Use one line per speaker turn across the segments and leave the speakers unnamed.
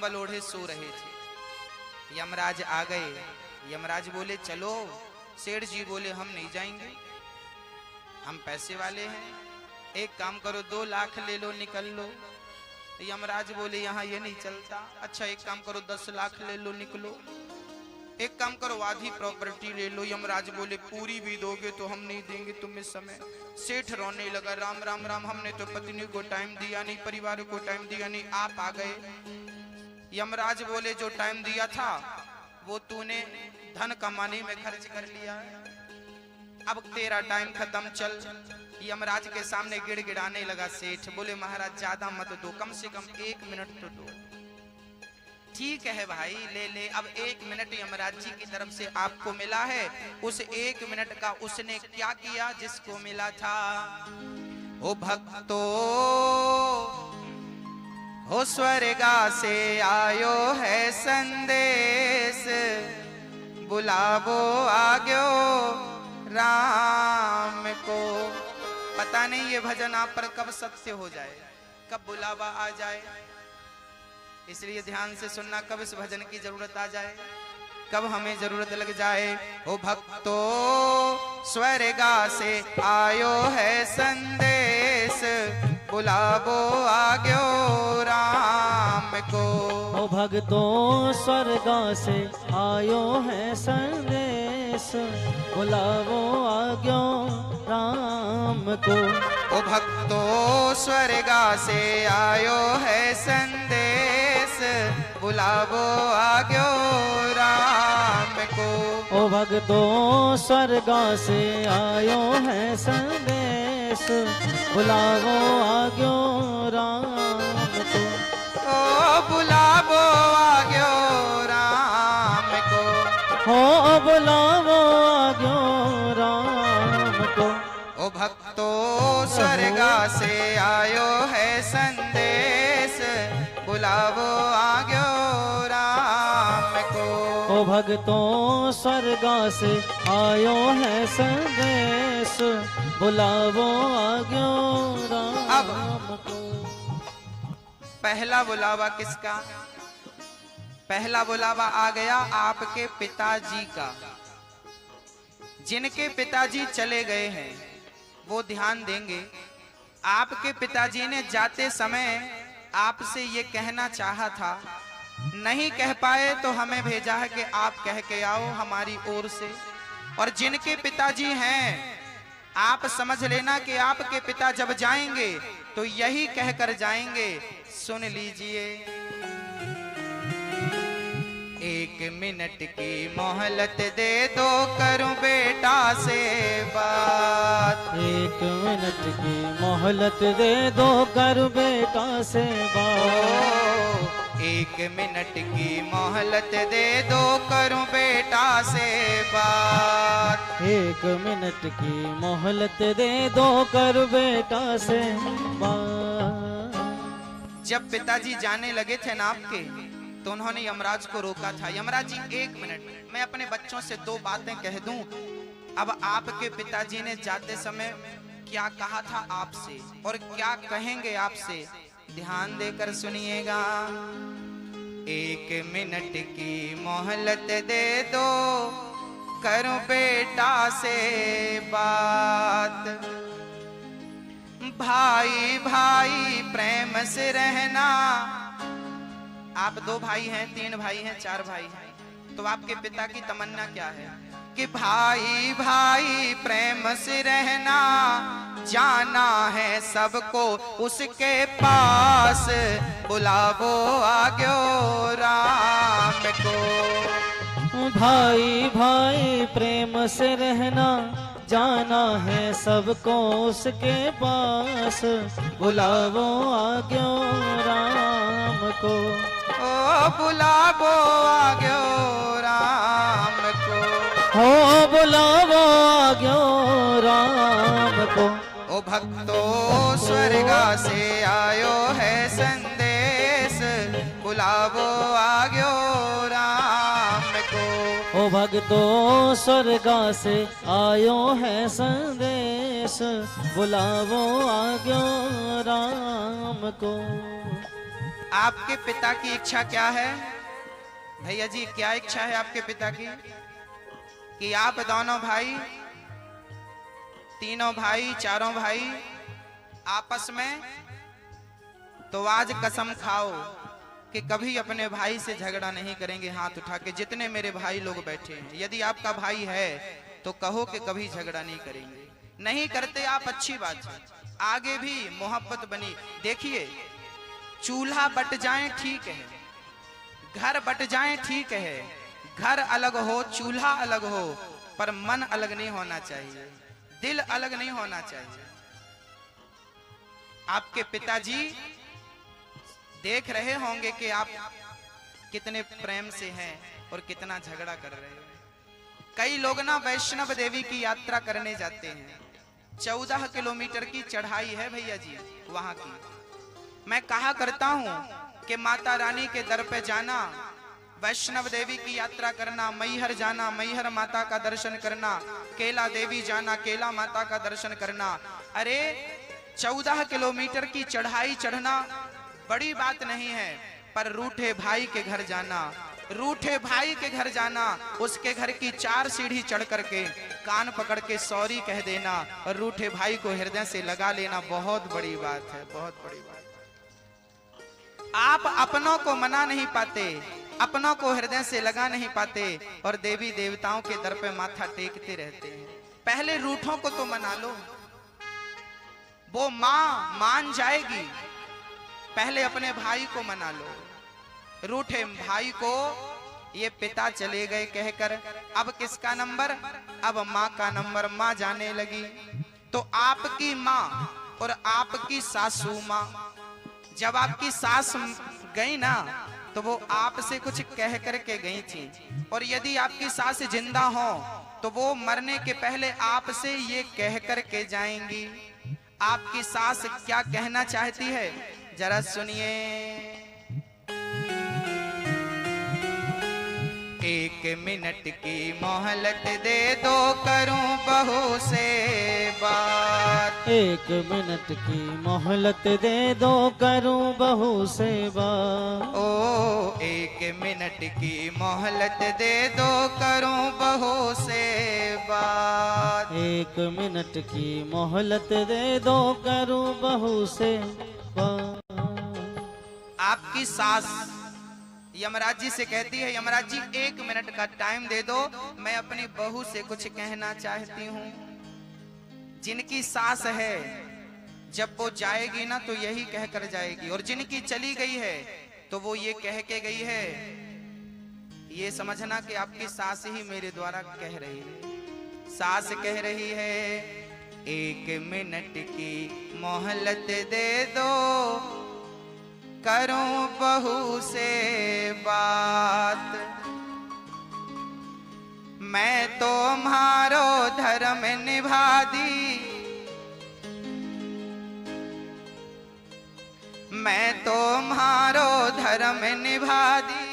कंबल ओढ़े सो रहे थे। यमराज आ गए। यमराज बोले चलो। सेठ जी बोले हम नहीं जाएंगे, हम पैसे वाले हैं, एक काम करो 2 लाख ले लो, निकल लो। यमराज बोले यहाँ ये नहीं चलता। अच्छा एक काम करो 10 लाख ले लो, निकलो। एक काम करो आधी प्रॉपर्टी ले लो। यमराज बोले पूरी भी दोगे तो हम नहीं देंगे तुम्हें समय। सेठ रोने लगा, राम राम राम, हमने तो पत्नी को टाइम दिया नहीं, परिवार को टाइम दिया नहीं, आप आ गए। यमराज बोले जो टाइम दिया था वो तूने धन कमाने में खर्च कर लिया, अब तेरा टाइम खत्म, चल। यमराज के सामने गिड़गिड़ाने लगा सेठ। बोले महाराज ज्यादा मत दो, कम से कम 1 मिनट तो दो। ठीक है भाई ले ले। अब 1 मिनट यमराज जी की तरफ से आपको मिला है। उस 1 मिनट का उसने क्या किया जिसको मिला था? ओ भक्तो हो स्वर्गा से आयो है संदेश, बुलावो आग्यो राम को। पता नहीं ये भजन आप पर कब सत्य हो जाए, कब बुलावा आ जाए, इसलिए ध्यान से सुनना, कब इस भजन की जरूरत आ जाए, कब हमें जरूरत लग जाए। ओ भक्तो स्वर्गा से आयो है संदेश, बुलावो आग्यो राम को।
ओ भक्तों स्वर्गा से आयो है संदेश, बुलावो आग्यो राम को।
ओ भक्तो स्वर्गा से आयो है संदेश, बुलावो आग्यो राम को।
ओ भक्तों स्वर्गा से आयो है संदेश, बुलावो आग्यो राम को।
ओ बुलावो आग्यो राम को।
हो बुलावो आग्यो राम को।
ओ भक्तो स्वर्गा से आयो है संदेश, बुलावो आग्यो राम को।
ओ भक्तों स्वर्गा से आयो है संदेश, बुलावो आग्यो राम को।
पहला बुलावा किसका? पहला बुलावा आ गया आपके पिताजी का। जिनके पिताजी चले गए हैं वो ध्यान देंगे। आपके पिताजी ने जाते समय आपसे ये कहना चाहा था, नहीं कह पाए तो हमें भेजा है कि आप कह के आओ हमारी ओर से। और जिनके पिताजी हैं आप समझ लेना कि आपके पिता जब जाएंगे तो यही कहकर जाएंगे, सुन लीजिए। 1 मिनट की मोहलत दे दो, करूं बेटा से बात।
1 मिनट की मोहलत दे दो, करूं बेटा से बात।
1 मिनट की मोहलत दे दो, करूं बेटा से बात।
1 मिनट की मोहलत दे दो, कर बेटा से बात।
जब पिताजी जाने लगे थे ना आपके, तो उन्होंने यमराज को रोका था। यमराज जी 1 मिनट, मैं अपने बच्चों से 2 बातें कह दूं। अब आपके पिताजी ने जाते समय क्या कहा था आपसे और क्या कहेंगे आपसे, ध्यान देकर सुनिएगा। 1 मिनट की मोहलत दे दो, करूं बेटा से बात। भाई भाई प्रेम से रहना। आप 2 भाई हैं, 3 भाई हैं, 4 भाई हैं, तो आपके पिता की तमन्ना क्या है कि भाई भाई प्रेम से रहना, जाना है सबको उसके पास, बुलावो आग्यो राम को।
भाई भाई प्रेम से रहना, जाना है सबको उसके पास, बुलावो आग्यो राम को।
ओ बुलावो आग्यो राम को।
हो बुलावो आग्यो राम को।
ओ भक्तो स्वर्गा से आयो है संदेश, बुलावो आग्यो राम को।
ओ भक्तो स्वर्गा से आयो है संदेश, बुलावो आग्यो राम को।
आपके पिता की इच्छा क्या है भैया जी? क्या इच्छा है आपके पिता की? कि आप दोनों भाई, तीनों भाई, चारों भाई आपस में, तो आज कसम खाओ कि कभी अपने भाई से झगड़ा नहीं करेंगे। हाथ उठा के जितने मेरे भाई लोग बैठे हैं, यदि आपका भाई है तो कहो कि कभी झगड़ा नहीं करेंगे। नहीं करते आप, अच्छी बात है, आगे भी मोहब्बत बनी। देखिए, चूल्हा बट जाए ठीक है, घर बट जाए ठीक है, घर अलग हो, चूल्हा अलग हो, पर मन अलग नहीं होना चाहिए, दिल अलग नहीं होना चाहिए। आपके पिताजी देख रहे होंगे कि आप कितने प्रेम से हैं और कितना झगड़ा कर रहे हैं। कई लोग ना वैष्णव देवी की यात्रा करने जाते हैं, 14 किलोमीटर की चढ़ाई है भैया जी वहां की। मैं कहा करता हूं कि माता रानी के दर पे जाना, वैष्णव देवी की यात्रा करना, मैहर जाना, मैहर माता का दर्शन करना, केला देवी जाना, केला माता का दर्शन करना। अरे 14 किलोमीटर की चढ़ाई चढ़ना बड़ी बात नहीं है, पर रूठे भाई के घर जाना, रूठे भाई के घर जाना, उसके घर की 4 सीढ़ी चढ़ करके कान पकड़ के सॉरी कह देना और रूठे भाई को हृदय से लगा लेना, बहुत बड़ी बात है, बहुत बड़ी बात है। आप अपनों को मना नहीं पाते, अपनों को हृदय से लगा नहीं पाते और देवी देवताओं के दर पे माथा टेकते रहते हैं। पहले रूठों को तो मना लो, वो मां मान जाएगी, पहले अपने भाई को मना लो। रूठे भाई को ये पिता चले गए कहकर अब किसका नंबर? अब माँ का नंबर। माँ जाने लगी तो आपकी माँ और आपकी सासू माँ, जब आपकी सास गई ना तो वो आपसे कुछ कह करके गई थी, और यदि आपकी सास जिंदा हो तो वो मरने के पहले आपसे ये कह करके जाएंगी। आपकी सास क्या कहना चाहती है जरा सुनिए। एक मिनट की मोहलत दे दो, करूं बहू से बात।
एक मिनट की मोहलत दे दो, करूं बहू से बात।
ओ एक मिनट की मोहलत दे दो, करूं बहू से बात।
एक मिनट की मोहलत दे दो, करूं बहू से बात।
आपकी सास यमराज जी से कहती है, यमराज जी 1 मिनट का टाइम दे दो, मैं अपनी बहू से कुछ कहना चाहती हूँ। जिनकी सास है जब वो जाएगी ना तो यही कहकर जाएगी, और जिनकी चली गई है तो वो ये कह के गई है, ये समझना कि आपकी सास ही मेरे द्वारा कह रही है। सास कह रही है 1 मिनट की मोहलत दे दो, करूं बहू से बात। मैं तुम्हारो धर्म निभा दी, मैं तुम्हारो धर्म निभा दी।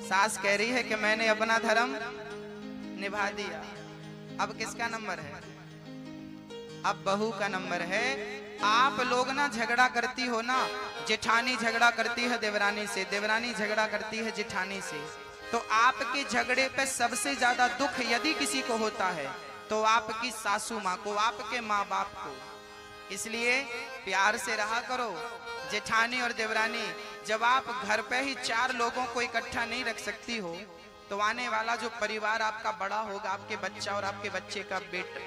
सास कह रही है कि मैंने अपना धर्म निभा दिया। अब किसका नंबर है? अब बहू का नंबर है। आप लोग ना झगड़ा करती हो ना, जेठानी झगड़ा करती है देवरानी से, देवरानी झगड़ा करती है जेठानी से, तो आपके झगड़े पे सबसे ज्यादा दुख यदि किसी को होता है तो आपकी सासू माँ को, आपके माँ बाप को। इसलिए प्यार से रहा करो। जेठानी और देवरानी, जब आप घर पे ही 4 लोगों को इकट्ठा नहीं रख सकती हो तो आने वाला जो परिवार आपका बड़ा होगा, आपके बच्चा और आपके बच्चे का बेटा,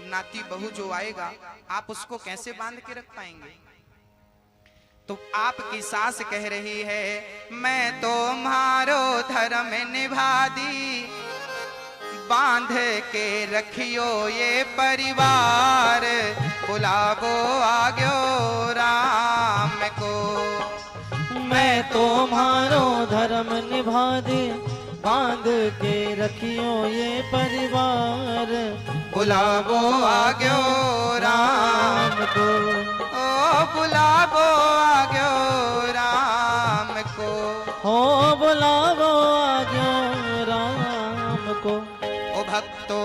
नाती बहू जो आएगा, आप उसको कैसे बांध के रख पाएंगे? तो आपकी सास कह रही है मैं तुम्हारो धर्म निभा दी, बांध के रखियो ये परिवार, बुलावो आग्यो राम को।
मैं तुम्हारो धर्म निभा दी, बांध के रखियो ये परिवार,
बुलावो आग्यो राम को। ओ बुलावो आग्यो राम को।
हो बुलावो आग्यो राम को।
ओ भक्तो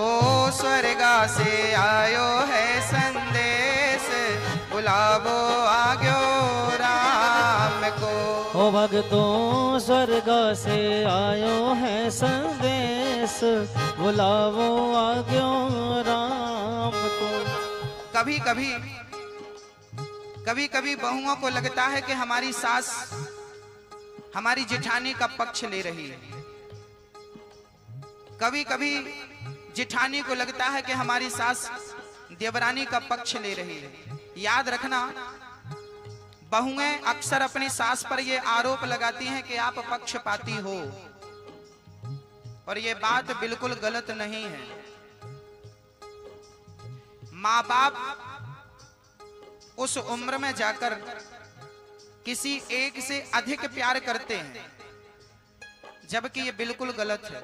स्वर्गा से आयो है संदेश, बुलावो आग्यो राम को।
हो भक्तों स्वर्ग से आयो है संदेश, बुलावो आज्ञो राम को।
कभी कभी बहुओं को लगता है कि हमारी सास हमारी जेठानी का पक्ष ले रही है। कभी कभी जेठानी को लगता है कि हमारी सास देवरानी का पक्ष ले रही है। याद रखना, बहुएं अक्सर अपनी सास पर यह आरोप लगाती हैं कि आप पक्षपाती हो, और यह बात बिल्कुल गलत नहीं है। माँ बाप उस उम्र में जाकर किसी एक से अधिक प्यार करते हैं, जबकि ये बिल्कुल गलत है।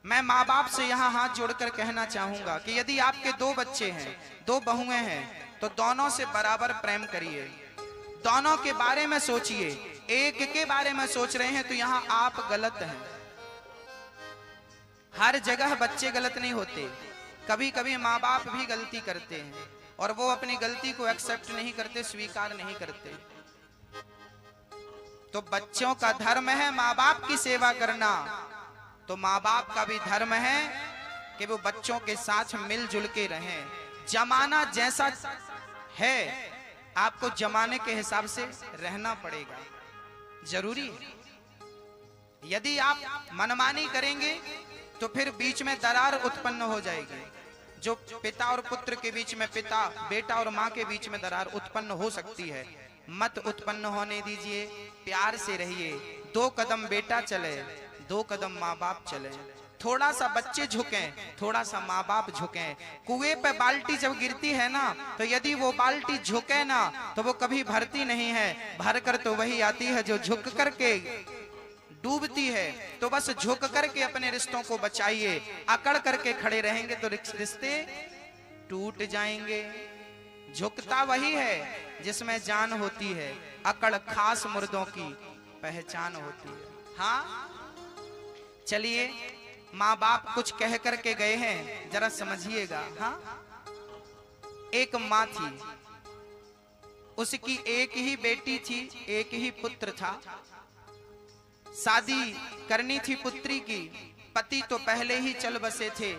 मैं माँ बाप से यहाँ हाथ जोड़कर कहना चाहूंगा कि यदि आपके 2 बच्चे हैं, 2 बहुएं हैं, तो दोनों से बराबर प्रेम करिए, दोनों के बारे में सोचिए। एक के बारे में सोच रहे हैं तो यहाँ आप गलत हैं। हर जगह बच्चे गलत नहीं होते, कभी कभी माँ बाप भी गलती करते हैं और वो अपनी गलती को एक्सेप्ट नहीं करते, स्वीकार नहीं करते। तो बच्चों का धर्म है माँ बाप की सेवा करना, तो माँ बाप का भी धर्म है कि वो बच्चों के साथ मिलजुल के रहें। जमाना जैसा है, आपको जमाने के हिसाब से रहना पड़ेगा, जरूरी है। यदि आप मनमानी करेंगे तो फिर बीच में दरार उत्पन्न हो जाएगी। जो पिता और पुत्र के बीच में, पिता बेटा और माँ के बीच में दरार उत्पन्न हो सकती है, मत उत्पन्न होने दीजिए। प्यार से रहिए। 2 कदम बेटा चले, 2 कदम माँ बाप चले। थोड़ा सा बच्चे झुकें, थोड़ा सा माँ बाप झुकें। कुएं पे बाल्टी जब गिरती है ना, तो यदि वो बाल्टी झुके ना तो वो कभी भरती नहीं है, भर कर तो वही आती है जो झुक करके डूबती है। तो बस झुक करके अपने रिश्तों को बचाइए। अकड़ करके खड़े रहेंगे तो रिश्ते टूट जाएंगे। झुकता वही है जिसमें जान होती है, अकड़ खास मुर्दों की पहचान होती है। हाँ, चलिए, माँ बाप कुछ कह करके गए हैं, जरा समझिएगा। हाँ, एक माँ थी, उसकी एक ही बेटी थी, एक ही पुत्र था। शादी करनी थी पुत्री की, पति तो पहले ही चल बसे थे।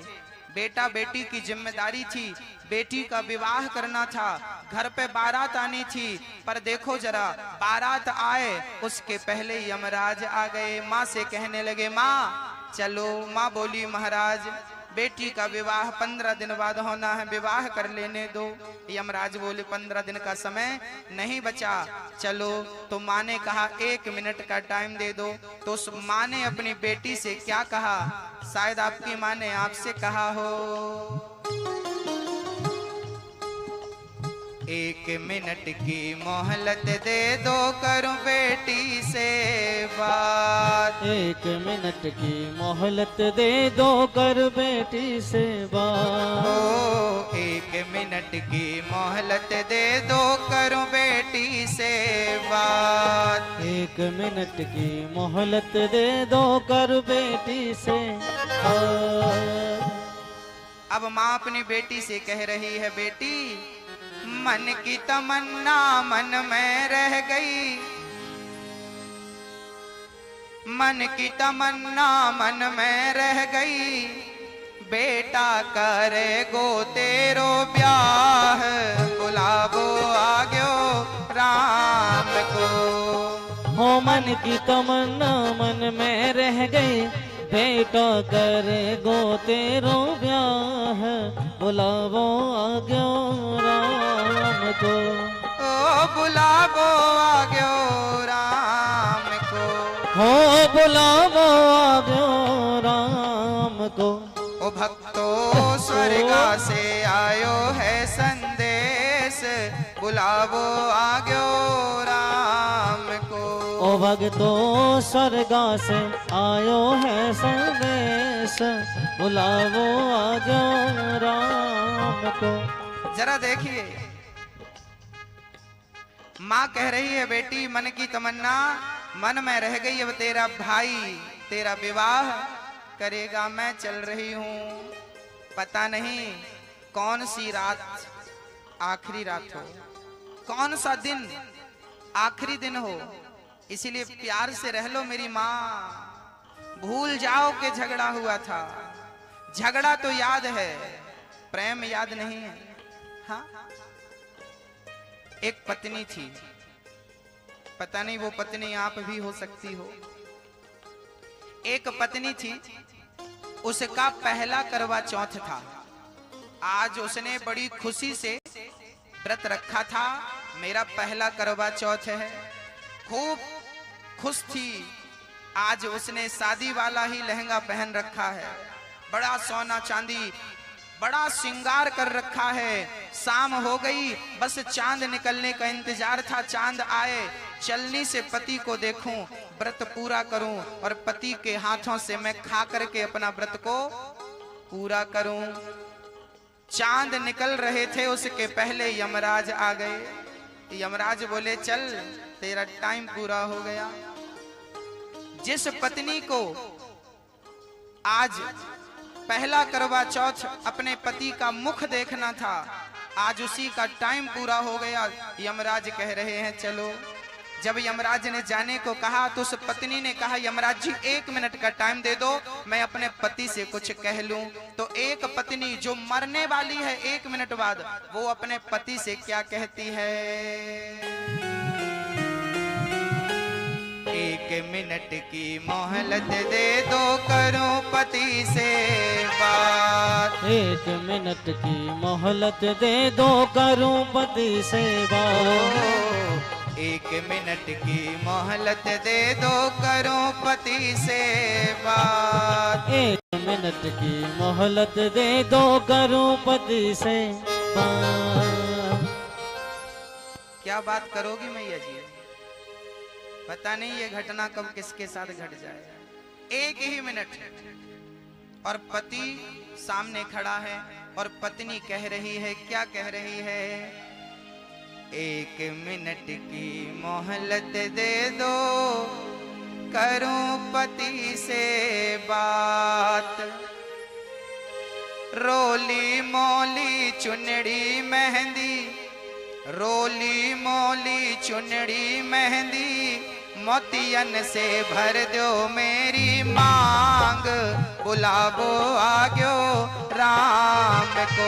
बेटा बेटी की जिम्मेदारी थी, बेटी का विवाह करना था। घर पे बारात आनी थी, पर देखो जरा, बारात आए उसके पहले यमराज आ गए। माँ से कहने लगे, माँ चलो। माँ बोली, महाराज बेटी का विवाह 15 दिन बाद होना है, विवाह कर लेने दो। यमराज बोले, 15 दिन का समय नहीं बचा, चलो। तो माँ ने कहा 1 मिनट का टाइम दे दो। तो उस माँ ने अपनी बेटी से क्या कहा? शायद आपकी माँ ने आपसे कहा हो, 1 मिनट की मोहलत दे दो, करूं बेटी से बात।
1 मिनट की मोहलत दे दो, कर बेटी से बात।
ओ 1 मिनट की मोहलत दे दो, करूं बेटी से बात।
1 मिनट की मोहलत दे दो, कर बेटी से बात।
अब माँ अपनी बेटी से कह रही है, बेटी मन की तमन्ना मन में रह गई, मन की तमन्ना मन में रह गई, बेटा करेगो तेरो ब्याह, बुलावो आग्यो राम को।
हो मन की तमन्ना मन में रह गई, बेटा करेगो तेरो ब्याह, बुलावो आग्यो राम को।
ओ बुलावो आग्यो राम को,
हो बुलावो आग्यो राम को।
ओ भक्तो स्वर्ग से आयो है संदेश, बुलावो आग्यो राम को।
ओ भक्तो स्वर्ग से आयो है संदेश, बुलावो आग्यो राम को।
जरा देखिए, माँ कह रही है, बेटी मन की तमन्ना मन में रह गई, अब तेरा भाई तेरा विवाह करेगा, मैं चल रही हूँ। पता नहीं कौन सी रात आखिरी रात हो, कौन सा दिन आखिरी दिन हो, इसीलिए प्यार से रह लो मेरी माँ, भूल जाओ कि झगड़ा हुआ था। झगड़ा तो याद है, प्रेम याद नहीं है। हाँ, एक पत्नी थी, पता नहीं वो पत्नी आप भी हो सकती हो। एक पत्नी थी, उसका पहला करवा चौथ था। आज उसने बड़ी खुशी से व्रत रखा था, मेरा पहला करवा चौथ है। खूब खुश थी। आज उसने शादी वाला ही लहंगा पहन रखा है, बड़ा सोना चांदी, बड़ा श्रृंगार कर रखा है। शाम हो गई, बस चांद निकलने का इंतजार था। चांद आए, चलनी से पति को देखूं, व्रत पूरा करूं और पति के हाथों से मैं खा करके अपना व्रत को पूरा करूं। चांद निकल रहे थे, उसके पहले यमराज आ गए। यमराज बोले चल, तेरा टाइम पूरा हो गया। जिस पत्नी को आज पहला करवा चौथ अपने पति का मुख देखना था, आज उसी का टाइम पूरा हो गया। यमराज कह रहे हैं चलो। जब यमराज ने जाने को कहा तो उस पत्नी ने कहा यमराज जी 1 मिनट का टाइम दे दो, मैं अपने पति से कुछ कह लूं। तो एक पत्नी जो मरने वाली है 1 मिनट बाद, वो अपने पति से क्या कहती है? 1 मिनट की मोहलत दे दो, करूं पति से बात।
1 मिनट की मोहलत दे दो, करूं पति से बात।
1 मिनट की मोहलत दे दो, करूं पति से बात।
1 मिनट की मोहलत दे दो, करूं पति से बात।
क्या बात करोगी मैया जी? पता नहीं ये घटना कब किसके साथ घट जाए। 1 ही मिनट, और पति सामने खड़ा है और पत्नी कह रही है, क्या कह रही है? 1 मिनट की मोहलत दे दो, करूं पति से बात। रोली मोली चुनड़ी मेहंदी, रोली मोली चुनड़ी मेहंदी, मोतियन से भर दो मेरी मांग। बुलावो आग्यो राम को।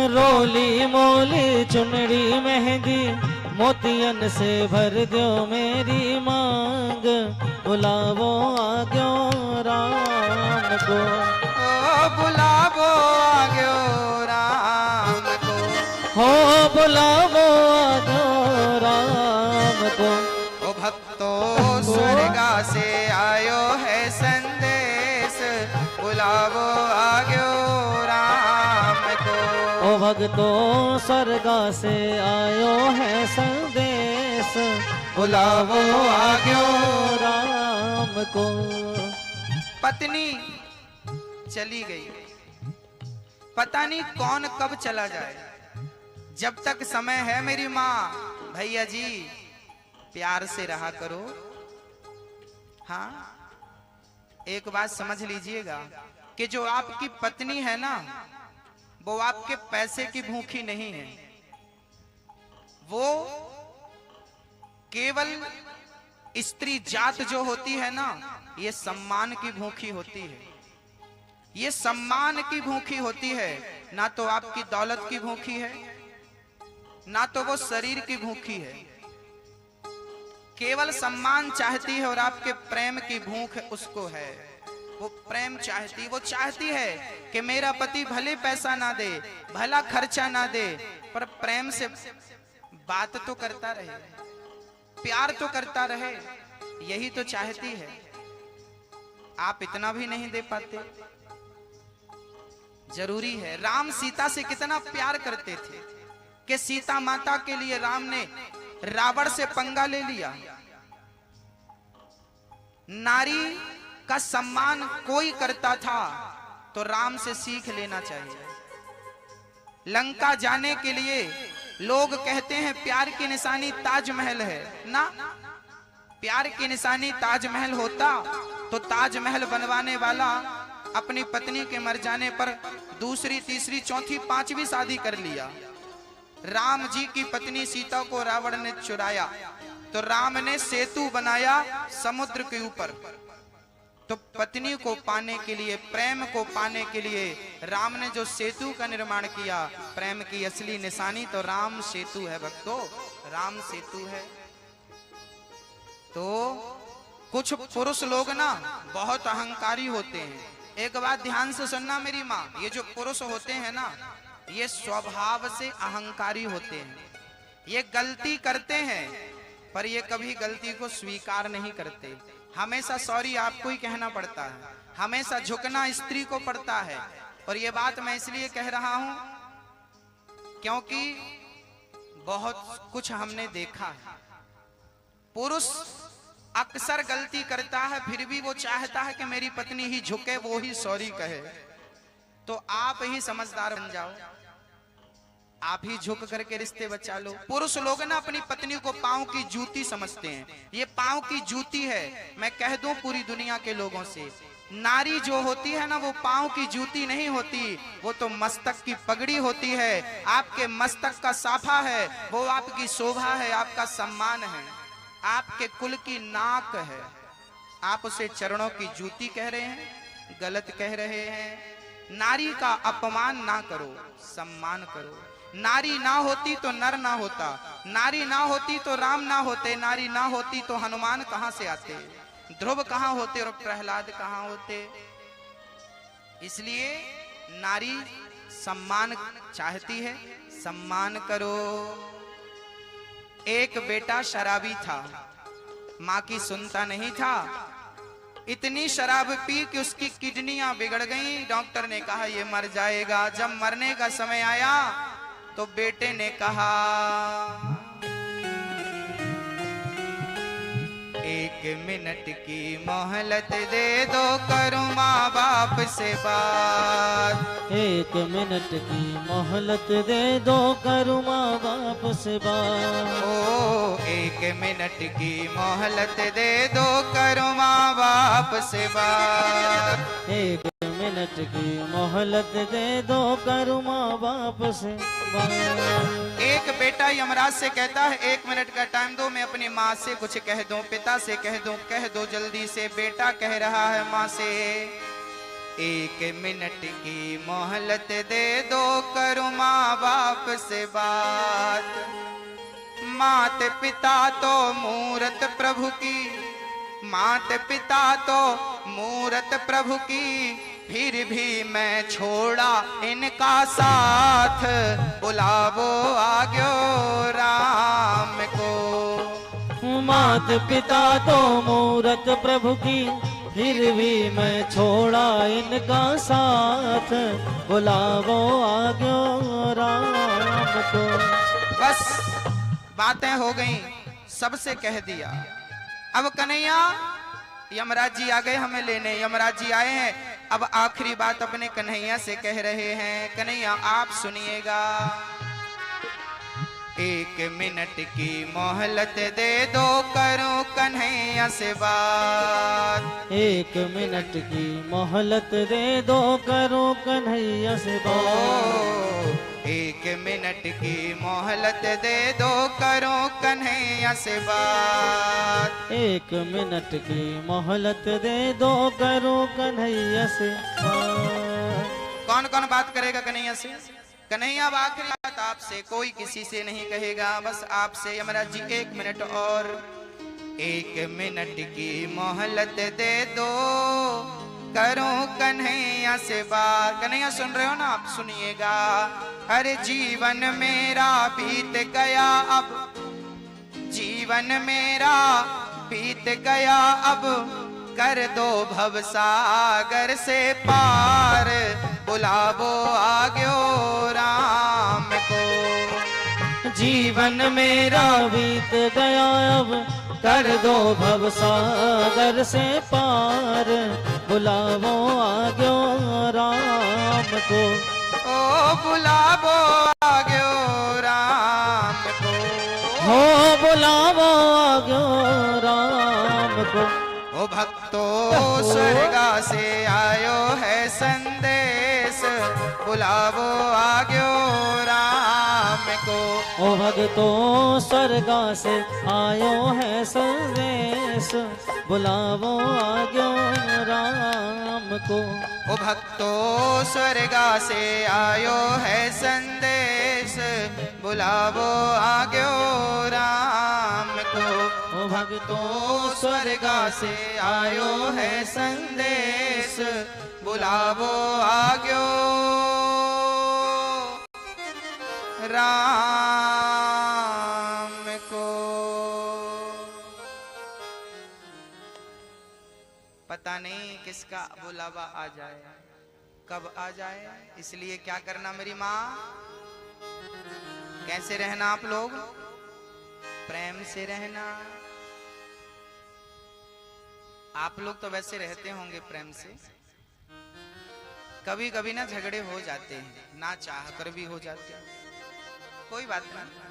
रोली मोली चुनड़ी मेहंदी, मोतियन से भर दो मेरी मांग। बुलावो आग्यो राम को।
ओ बुलावो आग्यो राम को।
हो बुलावो आग्यो राम को।
ओ भक्तो स्वर्गा से आयो है संदेश, बुलावो आग्यो राम को।
ओ भक्तों स्वर्गा से आयो है संदेश, बुलावो आग्यो राम को।
पत्नी चली गई, पता नहीं कौन कब चला जाए। जब तक समय है मेरी माँ, भैया जी प्यार से रहा करो। हाँ, एक बात समझ लीजिएगा कि जो आपकी पत्नी है ना, वो आपके पैसे की भूखी नहीं है। वो केवल स्त्री जात जो होती है ना, ये सम्मान की भूखी होती है। ये सम्मान की भूखी होती है, ना तो आपकी दौलत की भूखी है, ना तो वो शरीर की भूखी है। केवल सम्मान चाहती है और आपके प्रेम की भूख उसको है। वो प्रेम चाहती, वो चाहती है कि मेरा पति भले पैसा ना दे, भला खर्चा ना दे, पर प्रेम से बात तो करता रहे, प्यार तो करता रहे। यही तो चाहती है। आप इतना भी नहीं दे पाते। जरूरी है। राम सीता से कितना प्यार करते थे कि सीता माता के लिए राम ने रावण से पंगा ले लिया। नारी का सम्मान कोई करता था तो राम से सीख लेना चाहिए। लंका जाने के लिए लोग कहते हैं प्यार की निशानी ताजमहल है ना। प्यार की निशानी ताजमहल होता तो ताजमहल बनवाने वाला अपनी पत्नी के मर जाने पर दूसरी, तीसरी, चौथी, पांचवी शादी कर लिया। राम जी की पत्नी सीता को रावण ने चुराया, तो राम ने सेतु बनाया समुद्र के ऊपर। तो पत्नी को पाने के लिए, प्रेम को पाने के लिए राम ने जो सेतु का निर्माण किया, प्रेम की असली निशानी तो राम सेतु है भक्तों, राम सेतु है। तो कुछ पुरुष लोग ना बहुत अहंकारी होते हैं। एक बात ध्यान से सुनना मेरी माँ, ये जो पुरुष होते हैं ना, ये स्वभाव से अहंकारी होते हैं। ये गलती करते हैं पर ये कभी गलती को स्वीकार नहीं करते। हमेशा सॉरी आपको ही कहना पड़ता है, हमेशा झुकना स्त्री को पड़ता है। और ये बात मैं इसलिए कह रहा हूं क्योंकि बहुत कुछ हमने देखा है। पुरुष अक्सर गलती करता है, फिर भी वो चाहता है कि मेरी पत्नी ही झुके, वो ही सॉरी कहे। तो आप ही समझदार बन जाओ, आप ही झुक करके रिश्ते बचा लो। पुरुष लोग ना अपनी पत्नी को पांव की जूती समझते हैं। ये पांव की जूती है, मैं कह दूं पूरी दुनिया के लोगों से, नारी जो होती है ना वो पांव की जूती नहीं होती, वो तो मस्तक की पगड़ी होती है। आपके मस्तक का साफा है, वो आपकी शोभा है, आपका सम्मान है, आपके कुल की नाक है। आप उसे चरणों की जूती कह रहे हैं, गलत कह रहे हैं। नारी का अपमान ना करो, सम्मान करो। नारी ना होती तो नर ना होता, नारी ना होती तो राम ना होते, नारी ना होती तो हनुमान कहां से आते, ध्रुव कहां होते और प्रहलाद कहां होते। इसलिए नारी सम्मान चाहती है, सम्मान करो। एक बेटा शराबी था, मां की सुनता नहीं था। इतनी शराब पी कि उसकी किडनियां बिगड़ गईं। डॉक्टर ने कहा ये मर जाएगा। जब मरने का समय आया तो बेटे ने कहा एक मिनट की मोहलत दे दो, करूं माँ बाप से बात।
एक मिनट की मोहलत दे दो, करूं माँ बाप से बात।
ओ एक मिनट की मोहलत दे दो, करूं माँ बाप से बात।
एक मिनट की मोहलत दे दो, करूं माँ बाप से बात।
एक बेटा यमराज से कहता है एक मिनट का टाइम दो, मैं अपनी माँ से कुछ कह दूं, पिता से कह दो जल्दी से। बेटा कह रहा है माँ से एक मिनट की मोहलत दे दो, करूं माँ बाप से बात। मात पिता तो मूरत प्रभु की, मात पिता तो मूरत प्रभु की, फिर भी मैं छोड़ा इनका साथ। बुलावो आग्यो राम को।
मात पिता तो मूरत प्रभु की, फिर भी मैं छोड़ा इनका साथ। बुलावो आग्यो राम को।
बस बातें हो गई, सबसे कह दिया। अब कन्हैया यमराज जी आ गए हमें लेने, यमराज जी आए हैं। अब आखिरी बात अपने कन्हैया से कह रहे हैं, कन्हैया आप सुनिएगा। एक मिनट की मोहलत दे दो, करूं कन्हैया से बात।
एक मिनट की मोहलत दे दो, करूं कन्हैया से बात।
एक मिनट की मोहलत दे दो, करूं कन्हैया से बात।
एक मिनट की मोहलत दे दो, करूं कन्हैया से बात।
कौन कौन बात करेगा कन्हैया से? कन्हैया अब आखिरी बात आपसे, कोई किसी से नहीं कहेगा, बस आपसे। यमराज जी एक मिनट और, एक मिनट की मोहलत दे दो, करूं कन्हैया से बात। कन्हैया सुन रहे हो ना आप? सुनिएगा। हर जीवन मेरा बीत गया अब, जीवन मेरा बीत गया अब, कर दो भवसागर से पार। बुलावो आग्यो राम को।
जीवन मेरा बीत गया अब, कर दो भवसागर से पार। बुलावो आग्यो राम को।
ओ बुलावो आग्यो राम को।
हो बुलावो आग्यो राम को।
ओ भक्तो स्वर्गा से आयो है संदेश, बुलावो आग्यो राम राम को।
ओ भक्तों स्वर्गा से आयो है संदेश, बुलावो आग्यो राम को।
ओ भक्तों स्वर्गा से आयो है संदेश, बुलावो आग्यो राम को।
ओ भक्तों
स्वर्गा से आयो है संदेश, बुलावो आग्यो राम को। पता नहीं किसका बुलावा आ जाए, कब आ जाए, इसलिए क्या करना मेरी माँ, कैसे रहना आप लोग, प्रेम से रहना। आप लोग तो वैसे रहते होंगे प्रेम से, कभी कभी ना झगड़े हो जाते हैं, ना चाह कर भी हो जाते हैं, कोई बात नहीं।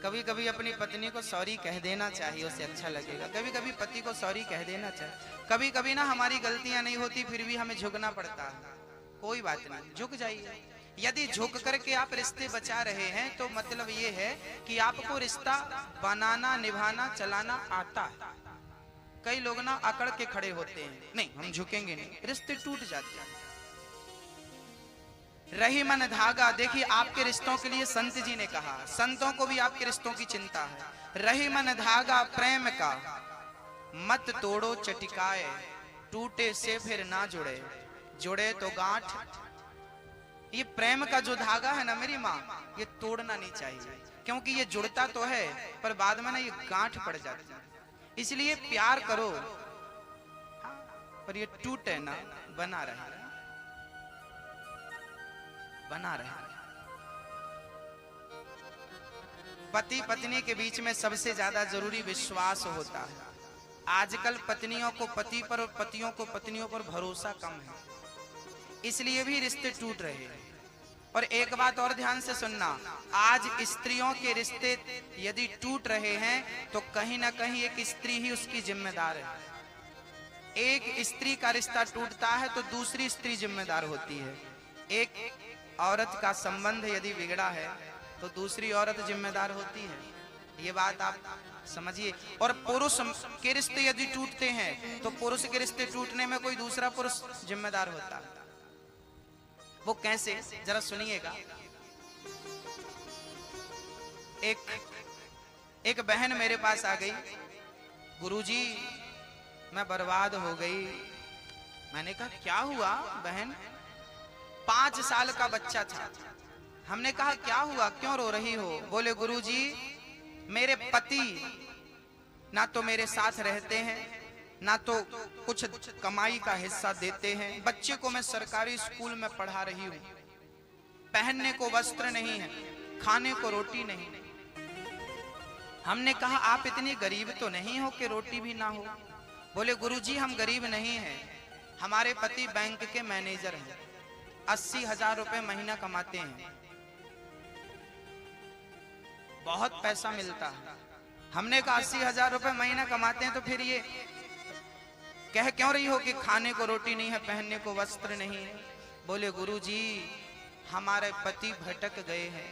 कभी कभी अपनी पत्नी को सॉरी कह देना चाहिए, उसे अच्छा लगेगा। कभी कभी पति को सॉरी कह देना चाहिए। कभी कभी ना हमारी गलतियां नहीं होती, फिर भी हमें झुकना पड़ता है, कोई बात नहीं, झुक जाइए। यदि झुक करके आप रिश्ते बचा रहे हैं तो मतलब ये है कि आपको रिश्ता बनाना, निभाना, चलाना आता है। कई लोग ना अकड़ के खड़े होते हैं, नहीं हम झुकेंगे नहीं, रिश्ते टूट जाते हैं। रही मन धागा, देखिए आपके रिश्तों के लिए संत जी ने कहा, संतों को भी आपके रिश्तों की चिंता है। रही मन धागा प्रेम का, मत तोड़ो चटिकाए, टूटे से फिर ना जुड़े, जुड़े तो गांठ। ये प्रेम का जो धागा है ना मेरी माँ, ये तोड़ना नहीं चाहिए, क्योंकि ये जुड़ता तो है पर बाद में ना ये गांठ पड़ जाती है। इसलिए प्यार करो पर ये टूटे ना, बना रहे, बना रहे। पति पत्नी के बीच में सबसे ज्यादा जरूरी विश्वास होता है। आजकल पत्नियों को पति पर और पतियों को पत्नियों पर भरोसा कम है, इसलिए भी रिश्ते टूट रहे हैं। और एक बात और ध्यान से सुनना, आज स्त्रियों के रिश्ते यदि टूट रहे हैं तो कहीं ना कहीं एक स्त्री ही उसकी जिम्मेदार है। एक स्त्री का रिश्ता टूटता है तो दूसरी स्त्री जिम्मेदार होती है। एक औरत का संबंध यदि बिगड़ा है तो दूसरी औरत जिम्मेदार होती है, ये बात आप समझिए। और पुरुष के रिश्ते यदि टूटते हैं तो पुरुष के रिश्ते टूटने में कोई दूसरा पुरुष जिम्मेदार होता है। वो कैसे, जरा सुनिएगा। एक बहन मेरे पास आ गई, गुरुजी मैं बर्बाद हो गई। मैंने कहा क्या हुआ बहन? 5 साल का बच्चा था। हमने कहा क्या हुआ, क्यों रो रही हो? बोले गुरुजी मेरे पति ना तो मेरे साथ रहते हैं, ना तो कुछ कमाई का हिस्सा देते हैं। बच्चे को मैं सरकारी स्कूल में पढ़ा रही हूँ, पहनने को वस्त्र नहीं है, खाने को रोटी नहीं। हमने कहा आप इतनी गरीब तो नहीं हो कि रोटी भी ना हो? बोले गुरुजी हम गरीब नहीं हैं, हमारे पति बैंक के मैनेजर हैं, 80,000 रुपए महीना कमाते हैं, बहुत पैसा मिलता है। हमने कहा 80,000 रुपए महीना कमाते हैं तो फिर ये कह क्यों रही हो कि खाने को रोटी नहीं है, पहनने को वस्त्र नहीं है? बोले गुरुजी हमारे पति भटक गए हैं।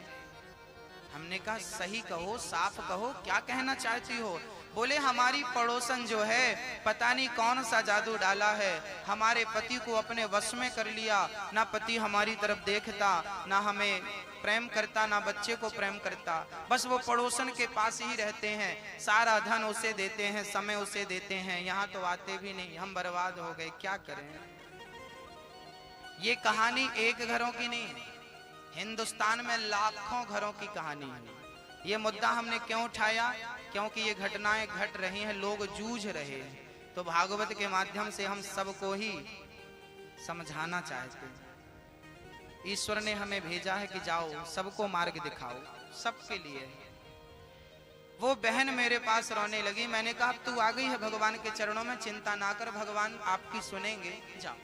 हमने कहा सही कहो, साफ कहो, क्या कहना चाहती हो? बोले हमारी पड़ोसन जो है पता नहीं कौन सा जादू डाला है, हमारे पति को अपने वश में कर लिया। ना पति हमारी तरफ देखता, ना हमें प्रेम करता, ना बच्चे को प्रेम करता, बस वो पड़ोसन के पास ही रहते हैं, सारा धन उसे देते हैं, समय उसे देते हैं, यहाँ तो आते भी नहीं। हम बर्बाद हो गए, क्या करें? ये कहानी एक घरों की नहीं है, हिंदुस्तान में लाखों घरों की कहानी है। ये मुद्दा हमने क्यों उठाया? क्योंकि ये घटनाएं घट रही हैं, लोग जूझ रहे हैं। तो भागवत के माध्यम से हम सबको ही समझाना चाहते हैं। ईश्वर ने हमें भेजा है कि जाओ सबको मार्ग दिखाओ, सबके लिए। वो बहन मेरे पास रोने लगी। मैंने कहा तू आ गई है भगवान के चरणों में, चिंता ना कर, भगवान आपकी सुनेंगे, जाओ।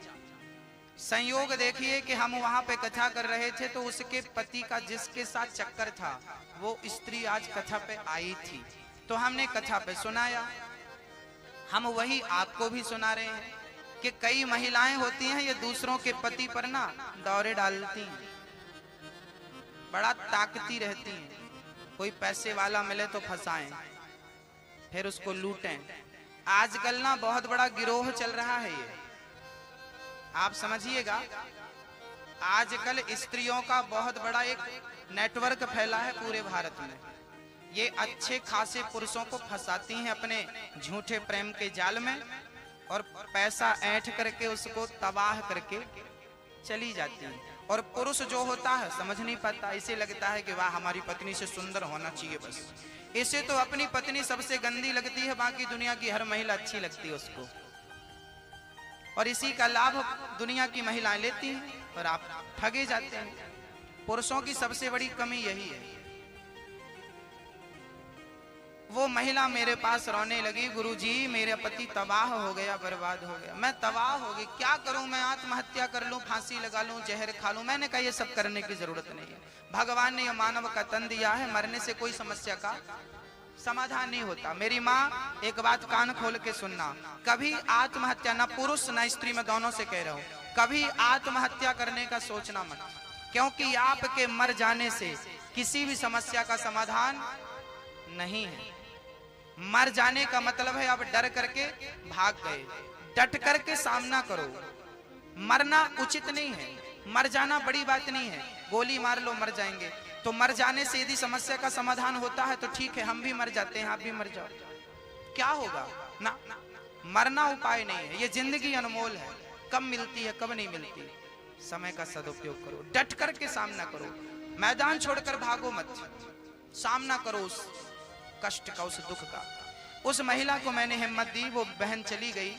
संयोग देखिए कि हम वहां पे कथा कर रहे थे तो उसके पति का जिसके साथ चक्कर था वो स्त्री आज कथा पे आई थी, तो हमने कथा पे सुनाया। हम वही आपको भी सुना रहे हैं कि कई महिलाएं होती हैं ये दूसरों के पति पर ना दौरे डालती हैं। बड़ा ताकती रहती हैं। कोई पैसे वाला मिले तो फंसाएं, फिर उसको लूटें। आजकल ना बहुत बड़ा गिरोह चल रहा है ये, आप समझिएगा। आजकल स्त्रियों का बहुत बड़ा एक नेटवर्क फैला है पूरे भारत में। ये अच्छे खासे पुरुषों को फंसाती हैं अपने झूठे प्रेम के जाल में, और पैसा ऐंठ करके उसको तबाह करके चली जाती हैं। और पुरुष जो होता है समझ नहीं पाता, इसे लगता है कि वाह हमारी पत्नी से सुंदर होना चाहिए बस। इसे तो अपनी पत्नी सबसे गंदी लगती है, बाकी दुनिया की हर महिला अच्छी लगती है उसको, और इसी का लाभ दुनिया की महिलाएं लेती हैं और आप ठगे जाते हैं। पुरुषों की सबसे बड़ी कमी यही है। वो महिला मेरे पास रोने लगी, गुरुजी मेरे पति तबाह हो गया, बर्बाद हो गया, मैं तबाह हो गई, क्या करूं मैं, आत्महत्या कर लूं, फांसी लगा लूं, जहर खा लूं। मैंने कहा ये सब करने की जरूरत नहीं है। भगवान ने ये मानव का तन दिया है, मरने से कोई समस्या का समाधान नहीं होता। मेरी माँ एक बात कान खोल के सुनना, कभी आत्महत्या, ना पुरुष ना स्त्री, में दोनों से कह रहा हूं, कभी आत्महत्या करने का सोचना मत, क्योंकि आपके मर जाने से किसी भी समस्या का समाधान नहीं है। मर जाने का मतलब है आप डर करके भाग गए। डट करके सामना करो। मरना उचित नहीं है, मर जाना बड़ी बात नहीं है। गोली मार लो मर जाएंगे, तो मर जाने से यदि समस्या का समाधान होता है तो ठीक है, हम भी मर जाते हैं, आप भी मर जाओ, क्या होगा ना। मरना उपाय नहीं है। ये जिंदगी अनमोल है, कब मिलती है कब नहीं मिलती। समय का सदुपयोग करो, डट करके सामना करो, मैदान छोड़कर भागो मत, सामना करो उस कष्ट का, उस दुख का। उस महिला को मैंने हिम्मत दी, वो बहन चली गई।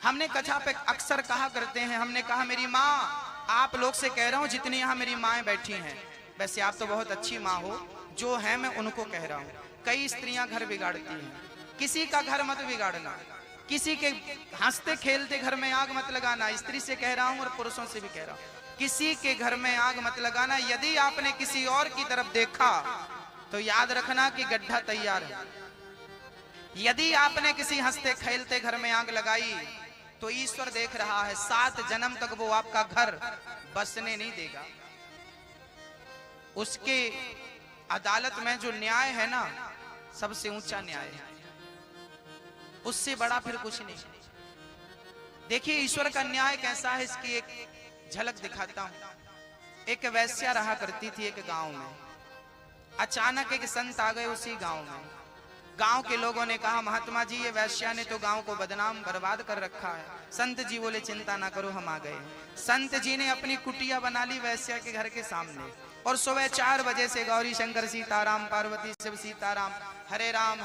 हमने कथा पे अक्सर कहा करते हैं, हमने कहा मेरी माँ, आप लोग से कह रहा हूँ जितनी यहाँ मेरी माएँ बैठी हैं, वैसे आप तो बहुत अच्छी माँ हो, जो है मैं उनको कह रहा हूँ। कई स्त्रियां घर बिगाड़ती हैं, किसी का घर मत बिगाड़ना, किसी के हंसते खेलते घर में आग मत लगाना। स्त्री से कह रहा हूँ और पुरुषों से भी कह रहा हूँ, किसी के घर में आग मत लगाना। यदि आपने किसी और की तरफ देखा तो याद रखना कि गड्ढा तैयार है। यदि आपने किसी हंसते खेलते घर में आग लगाई तो ईश्वर देख रहा है, 7 जन्म तक वो आपका घर बसने नहीं देगा। उसके अदालत में जो न्याय है ना, सबसे ऊंचा न्याय है, उससे बड़ा फिर कुछ नहीं। देखिए ईश्वर का न्याय कैसा है, इसकी एक झलक दिखाता हूं। एक वैश्या रहा करती थी एक गांव में। अचानक एक संत आ गए उसी गांव में। गांव के लोगों ने कहा महात्मा जी ये वैश्या ने तो गांव को बदनाम बर्बाद कर रखा है। संत जी बोले चिंता ना करो हम आ गए। संत जी ने अपनी कुटिया बना ली वैश्या के घर के सामने, और सुबह 4 बजे से गौरी शंकर सीताराम, पार्वती शिव सीताराम, हरे राम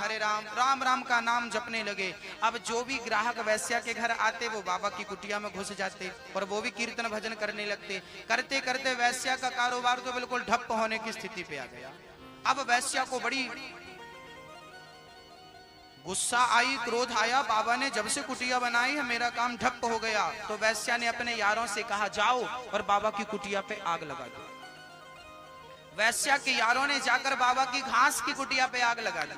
राम राम का नाम जपने लगे। अब जो भी ग्राहक वैश्या के घर आते वो बाबा की कुटिया में घुस जाते और वो भी कीर्तन भजन करने लगते। करते करते वैश्या का कारोबार तो बिल्कुल ठप्प होने की स्थिति पे आ गया। अब वैश्या को बड़ी गुस्सा आई, क्रोध आया, बाबा ने जब से कुटिया बनाई है मेरा काम ठप्प हो गया। तो वैश्या ने अपने यारों से कहा जाओ और बाबा की कुटिया पे आग लगा दो। वैश्या के यारों ने जाकर बाबा की घास की कुटिया पे आग लगा दी।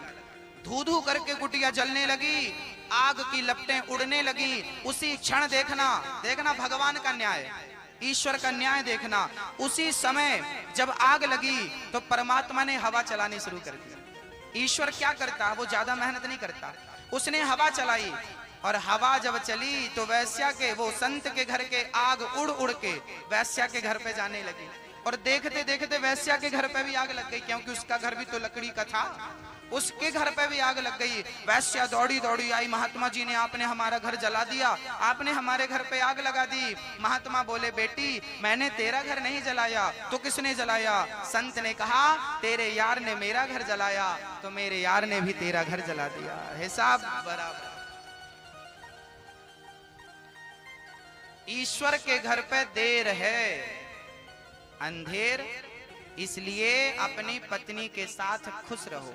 धू धू करके कुटिया जलने लगी, आग की लपटें उड़ने लगी। उसी क्षण देखना भगवान का न्याय, ईश्वर का न्याय देखना। उसी समय जब आग लगी तो परमात्मा ने हवा चलानी शुरू कर दी। ईश्वर क्या करता, वो ज्यादा मेहनत नहीं करता, उसने हवा चलाई, और हवा जब चली तो वैश्या के, वो संत के घर के आग उड़ उड़ के वैश्या के घर पे जाने लगी। और देखते देखते वैश्या के घर पे भी आग लग गई, क्योंकि उसका घर भी तो लकड़ी का था। उसके घर पे भी आग लग गई। वैश्या दौड़ी दौड़ी आई, महात्मा जी ने आपने हमारा घर जला दिया, आपने हमारे घर पे आग लगा दी। महात्मा बोले बेटी मैंने तेरा घर नहीं जलाया तो किसने जलाया? संत ने कहा तेरे यार ने मेरा घर जलाया तो मेरे यार ने भी तेरा घर जला दिया। हिसाब बराबर। ईश्वर के घर पे देर है, अंधेर। इसलिए अपनी पत्नी के साथ खुश रहो,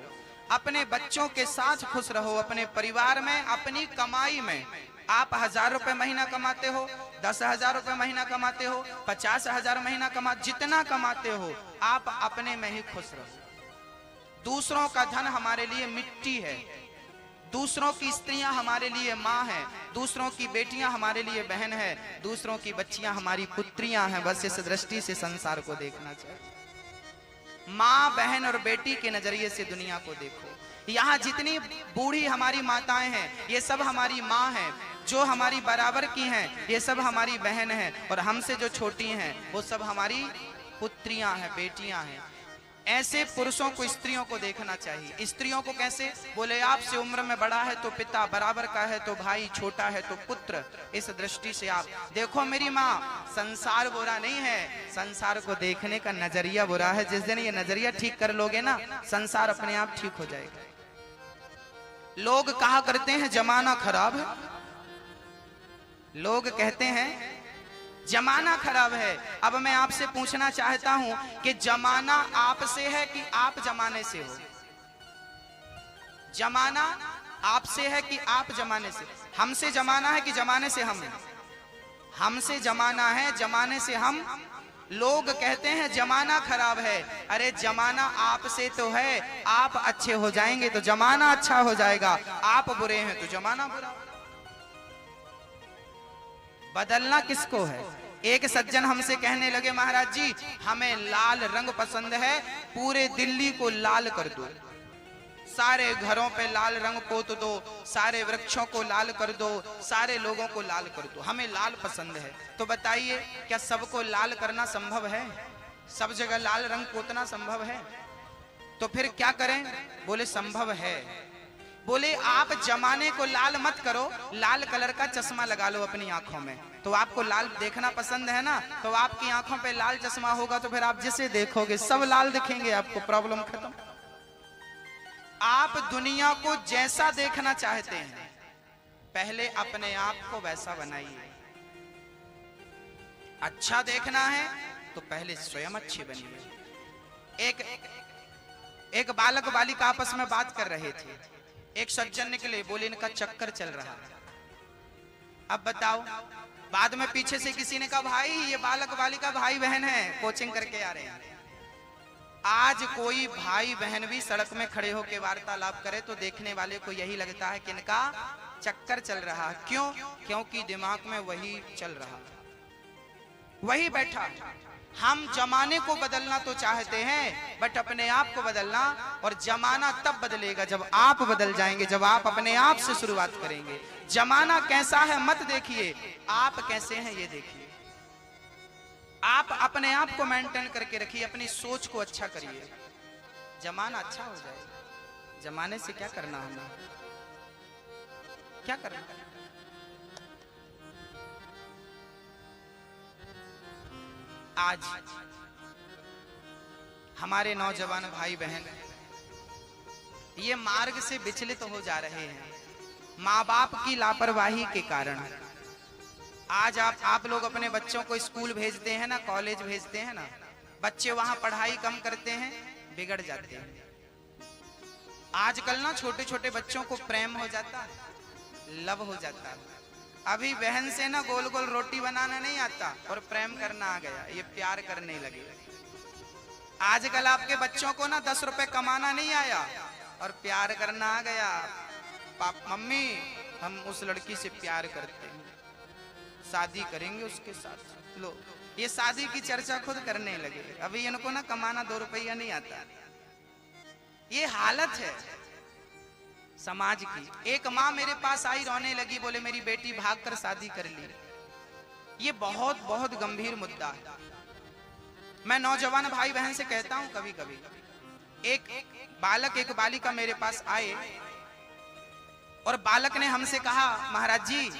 अपने बच्चों के साथ खुश रहो, अपने परिवार में, अपनी कमाई में। आप 1000 रुपए महीना कमाते हो, 10,000 रुपए महीना कमाते हो, 50,000 महीना जितना कमाते हो, आप अपने में ही खुश रहो। दूसरों का धन हमारे लिए मिट्टी है, दूसरों की स्त्रियां हमारे लिए माँ है, दूसरों की बेटियां हमारे लिए बहन है, दूसरों की बच्चियां हमारी पुत्रियां हैं। बस इस दृष्टि से संसार को देखना चाहिए। माँ बहन और बेटी के नजरिए से दुनिया को देखो। यहाँ जितनी बूढ़ी हमारी माताएं हैं ये सब हमारी माँ हैं, जो हमारी बराबर की हैं ये सब हमारी बहन हैं, और हमसे जो छोटी हैं वो सब हमारी पुत्रियां हैं, बेटियां हैं। ऐसे पुरुषों को स्त्रियों को देखना चाहिए। स्त्रियों को कैसे? बोले आपसे उम्र में बड़ा है तो पिता, बराबर का है तो भाई, छोटा है तो पुत्र। इस दृष्टि से आप देखो मेरी माँ, संसार बुरा नहीं है, संसार को देखने का नजरिया बुरा है। जिस दिन ये नजरिया ठीक कर लोगे ना, संसार अपने आप ठीक हो जाएगा। लोग कहा करते हैं जमाना खराब है, लोग कहते हैं जमाना खराब है। अब मैं आपसे पूछना चाहता हूं कि जमाना आपसे है कि आप जमाने से हो? जमाना आपसे है कि आप जमाने से? हमसे जमाना है कि जमाने से हम? हमसे जमाना है, जमाने से हम। लोग कहते हैं जमाना खराब है। अरे जमाना आपसे तो है, आप अच्छे हो जाएंगे तो जमाना अच्छा हो जाएगा, आप बुरे हैं तो जमाना बुरा। बदलना किसको है? एक सज्जन हमसे कहने लगे महाराज जी हमें लाल रंग पसंद है, पूरे दिल्ली को लाल कर दो, सारे घरों पे लाल रंग पोत दो, सारे वृक्षों को लाल कर दो, सारे लोगों को लाल कर दो, हमें लाल पसंद है। तो बताइए क्या सबको लाल करना संभव है? सब जगह लाल रंग पोतना संभव है? तो फिर क्या करें? बोले संभव है। बोले आप जमाने को लाल मत करो, लाल कलर का चश्मा लगा लो अपनी आंखों में। तो आपको लाल देखना पसंद है ना, तो आपकी आंखों पे लाल चश्मा होगा तो फिर आप जिसे देखोगे सब लाल दिखेंगे आपको, प्रॉब्लम खत्म। आप दुनिया को जैसा देखना चाहते हैं पहले अपने आप को वैसा बनाइए। अच्छा देखना है तो पहले स्वयं अच्छे बनिए। एक बालक बालिका आपस में बात कर रहे थे। एक सज्जन निकले, बोले इनका चक्कर चल रहा है। अब बताओ, बाद में पीछे से किसी ने कहा भाई ये बालक बालिका भाई बहन है, कोचिंग करके आ रहे हैं। आज कोई भाई बहन भी सड़क में खड़े होकर वार्तालाप करे तो देखने वाले को यही लगता है कि इनका चक्कर चल रहा है। क्यों? क्योंकि दिमाग में वही चल रहा, वही बैठा। हम जमाने को बदलना तो चाहते हैं बट अपने आप को बदलना, और जमाना तब बदलेगा जब आप बदल जाएंगे, जब आप अपने आप से शुरुआत करेंगे। जमाना कैसा है मत देखिए, आप कैसे हैं ये देखिए। आप अपने आप को मेंटेन करके रखिए, अपनी सोच को अच्छा करिए, जमाना अच्छा हो जाएगा। जमाने से क्या करना, हमें क्या करना? आज हमारे नौजवान भाई बहन ये मार्ग से विचलित हो जा रहे हैं माँ बाप की लापरवाही के कारण। आज आप लोग अपने बच्चों को स्कूल भेजते हैं ना, कॉलेज भेजते हैं ना, बच्चे वहां पढ़ाई कम करते हैं, बिगड़ जाते हैं। आजकल ना छोटे छोटे बच्चों को प्रेम हो जाता है, लव हो जाता है। अभी बहन से ना गोल गोल रोटी बनाना नहीं आता और प्रेम करना आ गया, ये प्यार करने लगे। आजकल आपके बच्चों को ना 10 रुपए कमाना नहीं आया और प्यार करना आ गया। मम्मी हम उस लड़की से प्यार करते हैं, शादी करेंगे उसके साथ। लो ये शादी की चर्चा खुद करने लगे। अभी इनको ना कमाना 2 रुपया नहीं आता। ये हालत है समाज की। एक माँ मेरे पास आई, रोने लगी, बोले मेरी बेटी भागकर शादी कर ली। ये बहुत बहुत गंभीर मुद्दा है। मैं नौजवान भाई बहन से कहता हूं, कभी कभी एक बालक एक बालिका मेरे पास आए और बालक ने हमसे कहा महाराज जी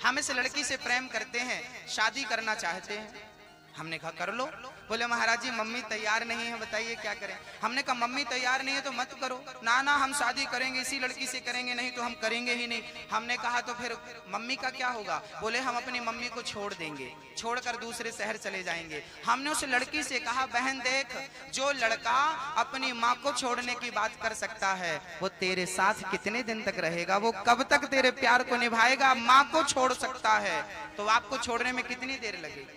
हम इस लड़की से प्रेम करते हैं, शादी करना चाहते हैं। हमने कहा कर लो। बोले महाराज जी मम्मी तैयार नहीं है, बताइए क्या करें। हमने कहा मम्मी तैयार नहीं है तो मत करो। ना ना हम शादी करेंगे, इसी लड़की से करेंगे, नहीं तो हम करेंगे ही नहीं। हमने कहा तो फिर मम्मी का क्या होगा? बोले हम अपनी मम्मी को छोड़ देंगे, छोड़कर दूसरे शहर चले जाएंगे। हमने उस लड़की से कहा बहन देख, जो लड़का अपनी माँ को छोड़ने की बात कर सकता है वो तेरे साथ कितने दिन तक रहेगा, वो कब तक तेरे प्यार को निभाएगा? माँ को छोड़ सकता है तो आपको छोड़ने में कितनी देर लगेगी?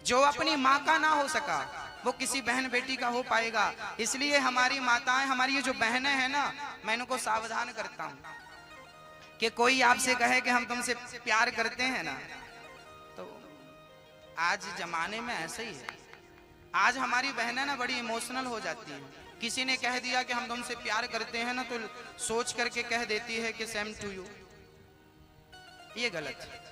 जो अपनी माँ का ना हो सका वो किसी बहन बेटी का हो पाएगा। इसलिए हमारी माताएं, हमारी ये जो बहनें हैं ना, मैं इनको सावधान करता हूं कि कोई आपसे कहे कि हम तुमसे प्यार करते हैं ना, तो आज जमाने में ऐसे ही है। आज हमारी बहनें ना बड़ी इमोशनल हो जाती हैं, किसी ने कह दिया कि हम तुमसे प्यार करते हैं ना, तो सोच करके कह देती है कि सेम टू यू। ये गलत है।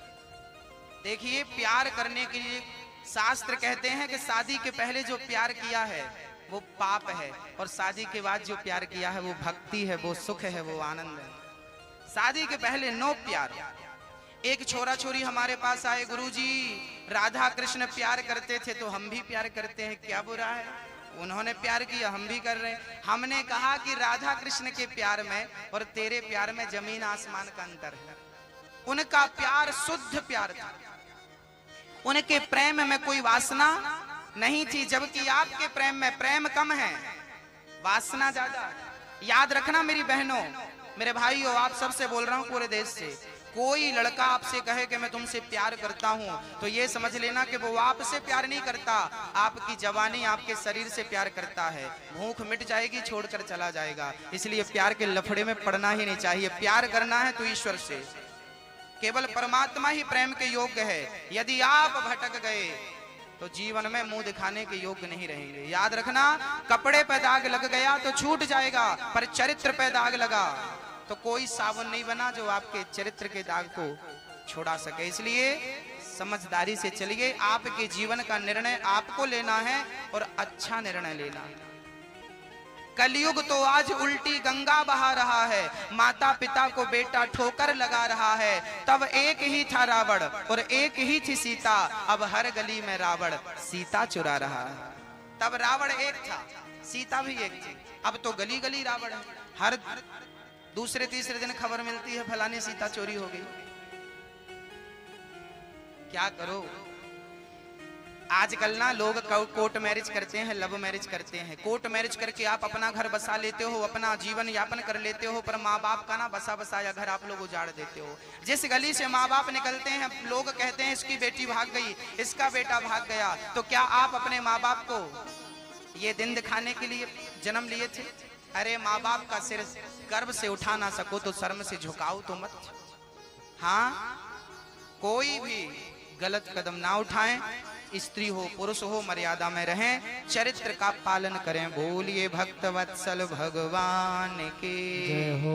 देखिए, प्यार करने के लिए शास्त्र कहते हैं कि शादी के पहले जो प्यार किया है वो पाप है, और शादी के बाद जो प्यार किया है वो भक्ति है, वो सुख है, वो आनंद है। शादी के पहले नो प्यार। एक छोरा छोरी हमारे पास आए, गुरुजी राधा कृष्ण प्यार करते थे तो हम भी प्यार करते हैं, क्या बुरा है? उन्होंने प्यार किया, हम भी कर रहे हैं। हमने कहा कि राधा कृष्ण के प्यार में और तेरे प्यार में जमीन आसमान का अंतर है। उनका प्यार शुद्ध प्यार था, उनके प्रेम में कोई वासना नहीं थी, जबकि आपके प्रेम में प्रेम कम है, वासना ज्यादा। याद रखना मेरी बहनों, मेरे भाइयों, आप सबसे बोल रहा हूं पूरे देश से, कोई लड़का आपसे कहे कि मैं तुमसे प्यार करता हूं तो ये समझ लेना कि वो आपसे प्यार नहीं करता, आपकी जवानी, आपके शरीर से प्यार करता है। भूख मिट जाएगी, छोड़कर चला जाएगा। इसलिए प्यार के लफड़े में पड़ना ही नहीं चाहिए। प्यार करना है तो ईश्वर से, केवल परमात्मा ही प्रेम के योग्य है। यदि आप भटक गए तो जीवन में मुंह दिखाने के योग्य नहीं रहेंगे। याद रखना, कपड़े पे दाग लग गया तो छूट जाएगा, पर चरित्र पे दाग लगा तो कोई साबुन नहीं बना जो आपके चरित्र के दाग को छुड़ा सके। इसलिए समझदारी से चलिए। आपके जीवन का निर्णय आपको लेना है और अच्छा निर्णय लेना है। कलयुग तो आज उल्टी गंगा बहा रहा है, माता पिता को बेटा ठोकर लगा रहा है। तब एक ही था रावण और एक ही थी सीता, अब हर गली में रावण सीता चुरा रहा है। तब रावण एक था, सीता भी एक थी, अब तो गली गली रावण है। हर दूसरे तीसरे दिन खबर मिलती है फलानी सीता चोरी हो गई। क्या करो? आजकल ना लोग कोर्ट मैरिज करते हैं, लव मैरिज करते हैं। कोर्ट मैरिज करके आप अपना घर बसा लेते हो, अपना जीवन यापन कर लेते हो, पर माँ बाप का ना बसा बसाया घर आप लोग उजाड़ देते हो। जिस गली से माँ बाप निकलते हैं, लोग कहते हैं इसकी बेटी भाग गई, इसका बेटा भाग गया। तो क्या आप अपने माँ बाप को ये दिन दिखाने के लिए जन्म लिए थे? अरे माँ बाप का सिर गर्भ से उठा ना सको तो शर्म से झुकाओ तो मत। हाँ, कोई भी गलत कदम ना उठाएं, स्त्री हो पुरुष हो मर्यादा में रहें, चरित्र का पालन करें। बोलिए भक्त वत्सल भगवान के
जय हो।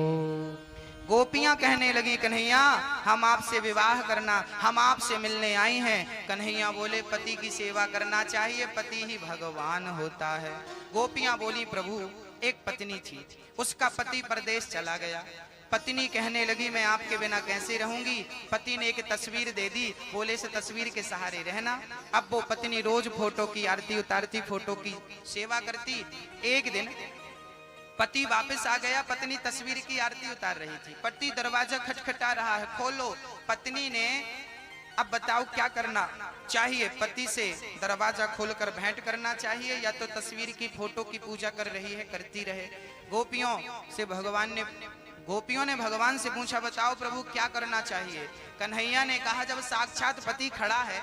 गोपियां कहने लगी, कन्हैया हम आपसे विवाह करना, हम आपसे मिलने आई हैं। कन्हैया बोले, पति की सेवा करना चाहिए, पति ही भगवान होता है। गोपियां बोली, प्रभु एक पत्नी थी, उसका पति परदेश चला गया। पत्नी कहने लगी, मैं आपके बिना कैसे रहूंगी। पति ने एक तस्वीर दे दी, बोले इस तस्वीर के सहारे रहना। अब वो पत्नी रोज फोटो की आरती उतारती, फोटो की सेवा करती। एक दिन पति वापस आ गया, पत्नी तस्वीर की आरती उतार रही थी। पति दरवाजा खटखटा रहा है, खोलो। पत्नी ने, अब बताओ क्या करना चाहिए? पति से दरवाजा खोलकर भेंट करना चाहिए या तो तस्वीर की फोटो की पूजा कर रही है, करती रहे। गोपियों ने भगवान से पूछा, बताओ प्रभु क्या करना चाहिए? कन्हैया ने कहा, जब साक्षात पति खड़ा है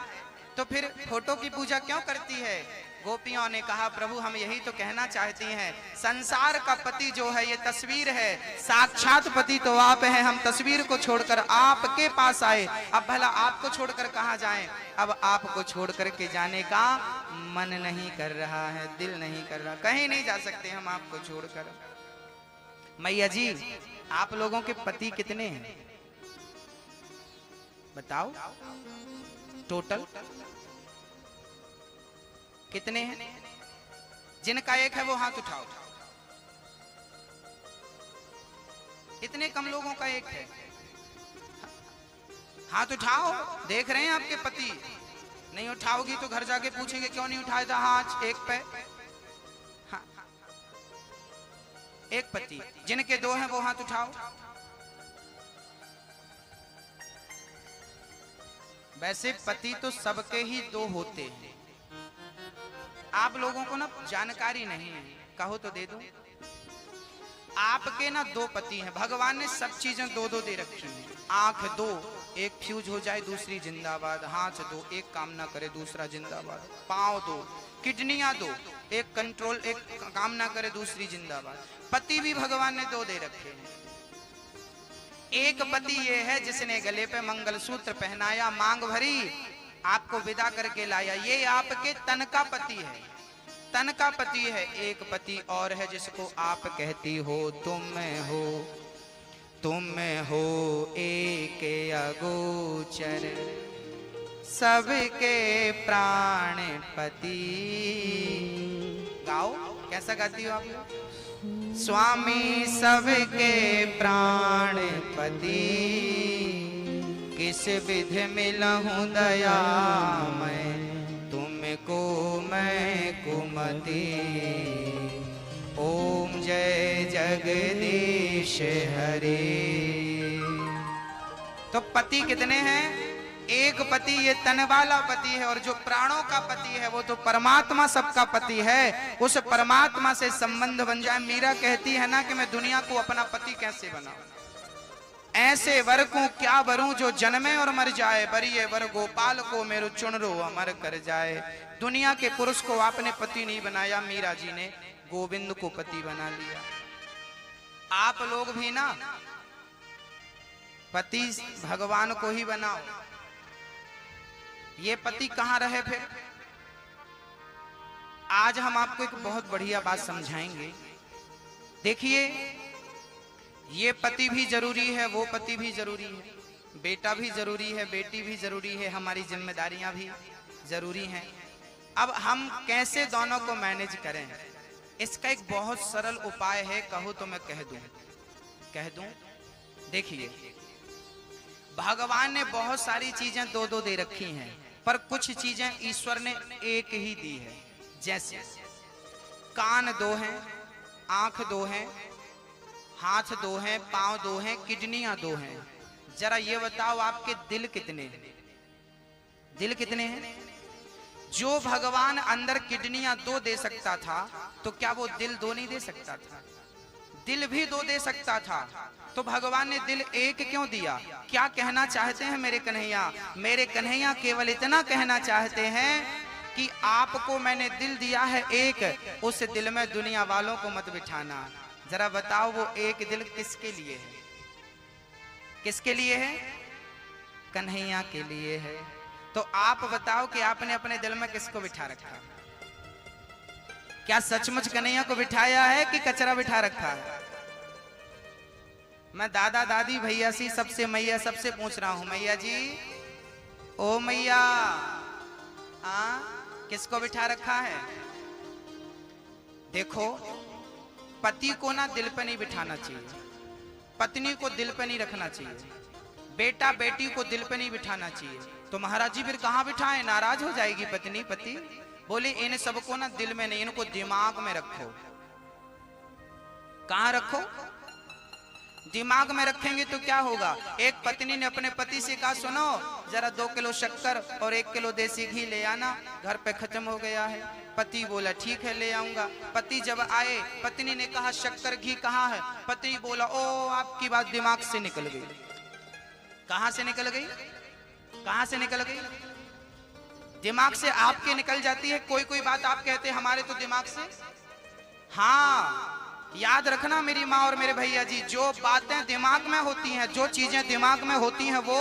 तो फिर फोटो की पूजा क्यों करती है? गोपियों ने कहा, प्रभु हम यही तो कहना चाहती हैं, संसार का पति जो है ये तस्वीर है, साक्षात पति तो आप हैं। हम तस्वीर को छोड़कर आपके पास आए, अब भला आपको छोड़कर कहाँ जाएं? अब आपको छोड़कर के जाने का मन नहीं कर रहा है, दिल नहीं कर रहा, कहीं नहीं जा सकते हम आपको छोड़कर। मैया जी, आप लोगों के पति कितने हैं बताओ? टोटल कितने हैं? जिनका एक है वो हाथ उठाओ। इतने कम लोगों का एक है, हाथ उठाओ। देख रहे हैं आपके पति? नहीं उठाओगी तो घर जाके पूछेंगे क्यों नहीं उठाया था हाथ एक पे। हाँ, एक पति। जिनके दो हैं वो हाथ उठाओ। वैसे पति तो सबके ही दो होते हैं, आप लोगों को ना जानकारी नहीं है, कहो तो दे दो। आपके ना दो पति हैं, भगवान ने सब चीजें दो दो दे रखी हैं। आंख दो, एक फ्यूज हो जाए दूसरी जिंदाबाद। हाथ दो, एक काम ना करे दूसरा जिंदाबाद। पांव दो, किडनियां दो, एक कंट्रोल, एक काम ना करे दूसरी जिंदाबाद। पति भी भगवान ने दो दे रखे हैं। एक पति ये है जिसने गले पे मंगलसूत्र पहनाया, मांग भरी, आपको विदा करके लाया, ये आपके तन का पति है। तन का पति है, एक पति और है जिसको आप कहती हो तुम हो एक अगोचर सबके प्राण पति। गाओ, कैसा गाती हो आप? स्वामी सबके प्राण पति, किस विधि मिलहूं दया मैं, तुमको मैं कुमति। ओम जय जगदीश हरे। तो पति कितने हैं? एक पति, ये तन वाला पति है, और जो प्राणों का पति है वो तो परमात्मा सबका पति है। उस परमात्मा से संबंध बन जाए। मीरा कहती है ना कि मैं दुनिया को अपना पति कैसे बनाऊं, ऐसे वर को क्या वरूं जो जन्मे और मर जाए, बरिए वर गोपाल को मेरु चुनरो अमर कर जाए। दुनिया के पुरुष को आपने पति नहीं बनाया, मीरा जी ने गोविंद को पति बना लिया। आप लोग भी ना पति भगवान को ही बनाओ। ये पति कहां रहे फिर? आज हम आपको एक बहुत बढ़िया बात समझाएंगे। देखिए, ये पति भी जरूरी है, वो पति भी जरूरी है, बेटा भी जरूरी है, बेटी भी जरूरी है, हमारी जिम्मेदारियां भी जरूरी हैं। अब हम कैसे दोनों को मैनेज करें, इसका एक बहुत सरल उपाय है। कहो तो मैं कह दूं। देखिए, भगवान ने बहुत सारी चीजें दो दो दे रखी हैं, पर कुछ चीजें ईश्वर ने एक ही दी है। जैसे कान दो हैं, आंख दो हैं, हाथ दो हैं, पांव दो हैं, किडनियां दो हैं। जरा ये बताओ आपके दिल कितने हैं? दिल कितने हैं? जो भगवान अंदर किडनियां दो दे सकता था, तो क्या वो दिल दो नहीं दे सकता था? दिल भी दो दे सकता था, तो भगवान ने दिल एक क्यों दिया? क्या कहना चाहते हैं मेरे कन्हैया? मेरे कन्हैया केवल इतना कहना चाहते हैं कि आपको मैंने दिल दिया है एक, उस दिल में दुनिया वालों को मत बिठाना। जरा बताओ, वो एक दिल किसके लिए है? किसके लिए है? कन्हैया के लिए है। तो आप बताओ कि आपने अपने दिल में किसको बिठा रखा? क्या सचमुच कन्हैया को बिठाया है कि कचरा बिठा रखा है? मैं दादा दादी भैया सी सबसे मैया सबसे पूछ रहा हूं, मैया जी, ओ मैया, किसको बिठा रखा है? देखो, पति को ना दिल पे नहीं बिठाना चाहिए, पत्नी को दिल पे नहीं रखना चाहिए, बेटा बेटी को दिल पे नहीं बिठाना चाहिए। तो महाराज जी फिर कहाँ बिठाएं? नाराज हो जाएगी पत्नी पति। बोले इन सबको ना दिल में नहीं, इनको दिमाग में रखो। कहाँ रखो? दिमाग में रखेंगे तो क्या होगा? एक पत्नी ने अपने पति से कहा, सुनो जरा 2 किलो शक्कर और 1 किलो देसी घी ले आना, घर पे खत्म हो गया है। पति बोला ठीक है ले आऊंगा। पति जब आए, पत्नी ने कहा शक्कर घी कहाँ है? पति बोला ओ आपकी बात दिमाग से निकल गई। कहां से निकल गई? कहां से निकल गई? दिमाग से आपके निकल जाती है। कोई कोई बात आप कहते हैं हमारे तो दिमाग से। हाँ, याद रखना मेरी माँ और मेरे भैया जी, जो बातें दिमाग में होती हैं, जो चीजें दिमाग में होती हैं, वो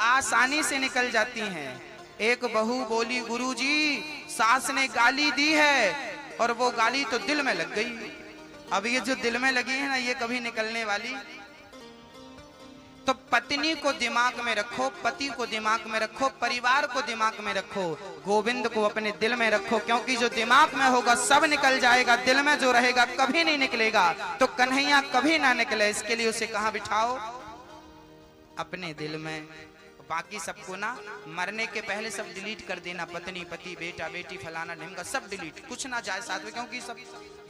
आसानी से निकल जाती हैं। एक बहू बोली गुरुजी सास ने गाली दी है, और वो गाली तो दिल में लग गई। अब ये जो दिल में लगी है ना, ये कभी निकलने वाली। तो पत्नी को दिमाग में रखो, पति को दिमाग में रखो, परिवार को दिमाग में रखो, गोविंद को अपने दिल में रखो, क्योंकि जो दिमाग में होगा सब निकल जाएगा, दिल में जो रहेगा कभी नहीं निकलेगा। तो कन्हैया कभी ना निकले, इसके लिए उसे कहाँ बिठाओ? अपने दिल में। बाकी सबको ना मरने के पहले सब डिलीट कर देना, पत्नी पति बेटा बेटी फलाना ढिमका सब डिलीट, कुछ ना जाए साथ में, क्योंकि सब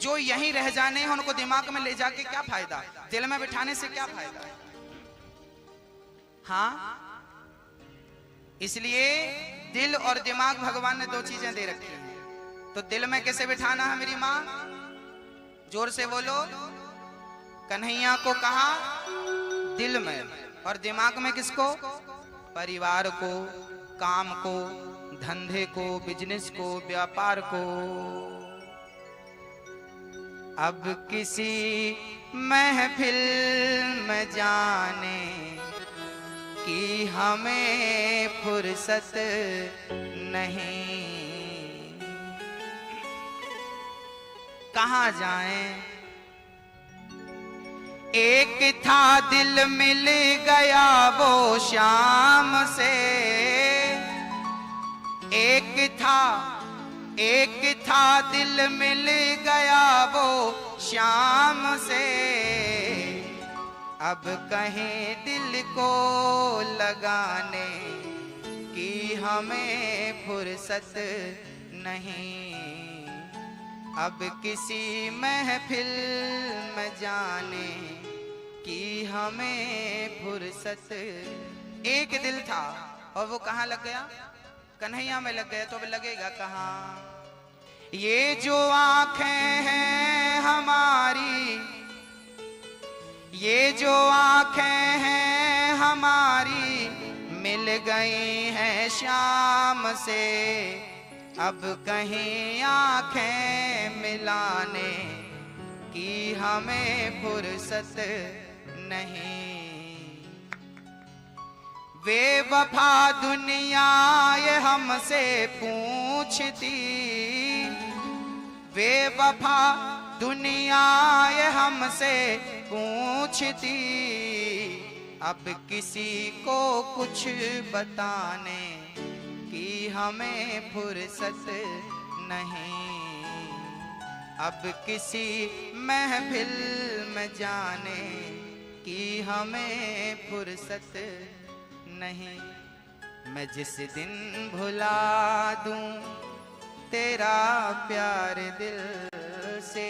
जो यहीं रह जाने हैं उनको दिमाग में ले जाके क्या फायदा? दिल में बिठाने से क्या फायदा? हाँ, इसलिए दिल और दिमाग भगवान ने 2 चीजें दे रखी हैं। तो दिल में कैसे बिठाना है मेरी माँ? जोर से बोलो। कन्हैया को कहा? दिल में। और दिमाग में किसको? परिवार को, काम को, धंधे को, बिजनेस को, व्यापार को। अब किसी महफिल में जाने कि हमें फुर्सत नहीं, कहाँ जाएं। एक था दिल मिल गया वो शाम से, एक था दिल मिल गया वो शाम से। अब कहीं दिल को लगाने की हमें फुर्सत नहीं, अब किसी महफिल में जाने की हमें फुर्सत। एक दिल था और वो कहाँ लग गया? कन्हैया में लग गया, तो अब लगेगा कहाँ? ये जो आंखें हैं हमारी, ये जो आंखें हैं हमारी मिल गई हैं शाम से। अब कहीं आंखें मिलाने की हमें फुर्सत नहीं। बेवफा दुनिया ये हमसे पूछती, बेवफा दुनिया ये हमसे पूछती। अब किसी को कुछ बताने की हमें फुर्सत नहीं, अब किसी महफिल में जाने की हमें फुर्सत नहीं। मैं जिस दिन भुला दूं तेरा प्यार दिल से,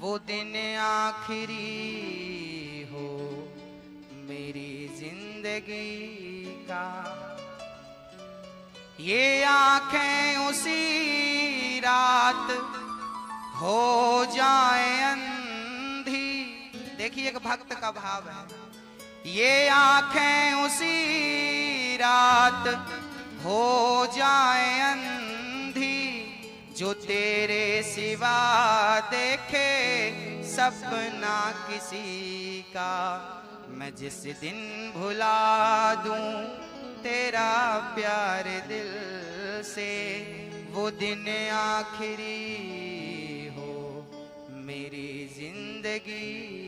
वो दिन आखिरी हो मेरी जिंदगी का। ये आंखें उसी रात हो जाए अंधी। देखिए एक भक्त का भाव है। ये आंखें उसी रात हो जाए अंधी, जो तेरे सिवा देखे सपना किसी का। मैं जिस दिन भुला दूं तेरा प्यार दिल से, वो दिन आखिरी हो मेरी जिंदगी